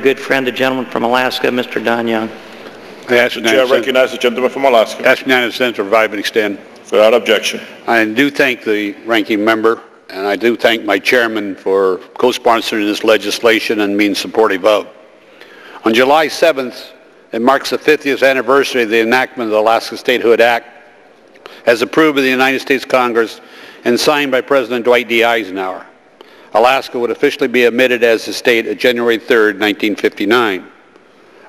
Good friend, the gentleman from Alaska, Mr. Don Young. The Chair recognizes the gentleman from Alaska. Ask unanimous consent to revive and extend. Without objection. I do thank the ranking member, and I do thank my chairman for co-sponsoring this legislation and being supportive of. On July 7th, it marks the 50th anniversary of the enactment of the Alaska Statehood Act, as approved by the United States Congress and signed by President Dwight D. Eisenhower. Alaska would officially be admitted as a state on January 3rd, 1959.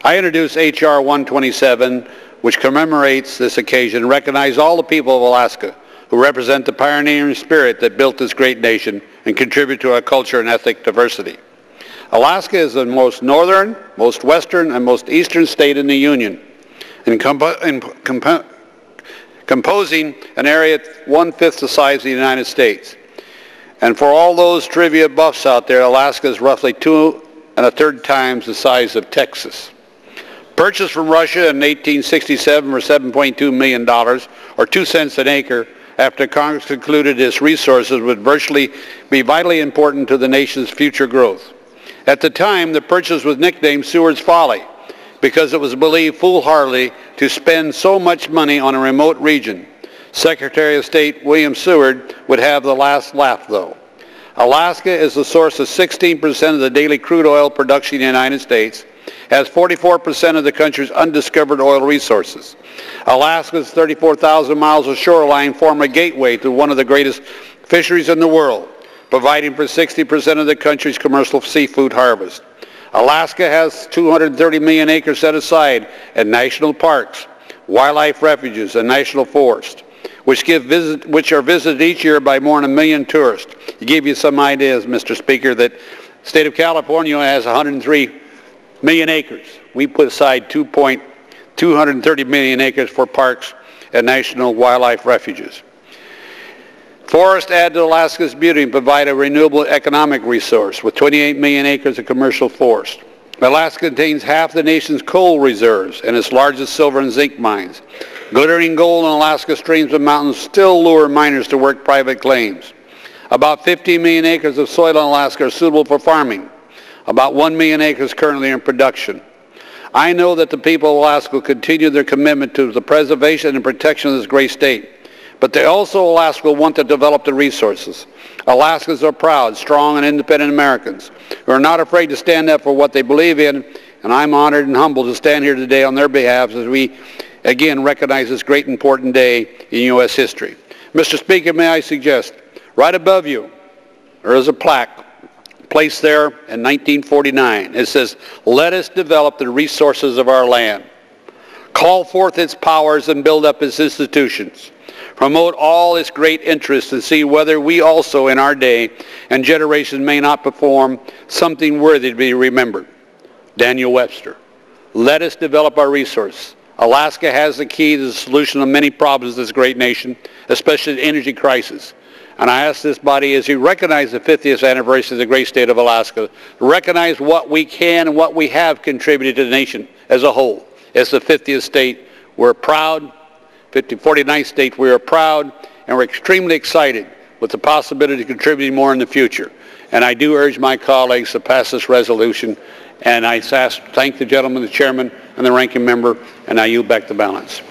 I introduced H.R. 127, which commemorates this occasion and recognizes all the people of Alaska who represent the pioneering spirit that built this great nation and contribute to our culture and ethnic diversity. Alaska is the most northern, most western, and most eastern state in the Union, and composing an area 1/5 the size of the United States. And for all those trivia buffs out there, Alaska is roughly 2 1/3 times the size of Texas. Purchased from Russia in 1867 for $7.2 million, or 2 cents an acre, after Congress concluded its resources would virtually be vitally important to the nation's future growth. At the time, the purchase was nicknamed Seward's Folly because it was believed foolhardily to spend so much money on a remote region. Secretary of State William Seward would have the last laugh, though. Alaska is the source of 16% of the daily crude oil production in the United States, has 44% of the country's undiscovered oil resources. Alaska's 34,000 miles of shoreline form a gateway to one of the greatest fisheries in the world, providing for 60% of the country's commercial seafood harvest. Alaska has 230 million acres set aside in national parks, wildlife refuges, and national forests, which are visited each year by more than 1 million tourists. To give you some ideas, Mr. Speaker, that the state of California has 103 million acres. We put aside 230 million acres for parks and national wildlife refuges. Forests add to Alaska's beauty and provide a renewable economic resource with 28 million acres of commercial forest. Alaska contains half the nation's coal reserves and its largest silver and zinc mines. Glittering gold in Alaska streams and mountains still lure miners to work private claims. About 15 million acres of soil in Alaska are suitable for farming. About 1 million acres currently in production. I know that the people of Alaska will continue their commitment to the preservation and protection of this great state, but they also, Alaska, will want to develop the resources. Alaskans are proud, strong, and independent Americans who are not afraid to stand up for what they believe in, and I'm honored and humbled to stand here today on their behalf as we again recognize this great important day in U.S. history. Mr. Speaker, may I suggest, right above you, there is a plaque placed there in 1949. It says, "Let us develop the resources of our land. Call forth its powers and build up its institutions. Promote all its great interests and see whether we also in our day and generation may not perform something worthy to be remembered." Daniel Webster. Let us develop our resources. Alaska has the key to the solution of many problems of this great nation, especially the energy crisis. And I ask this body, as you recognize the 50th anniversary of the great state of Alaska, to recognize what we can and what we have contributed to the nation as a whole. As the 50th state, we're proud. 49th state, we are proud, and we're extremely excited with the possibility of contributing more in the future. And I do urge my colleagues to pass this resolution, and I thank the gentleman, the chairman, and the ranking member, and I yield back the balance.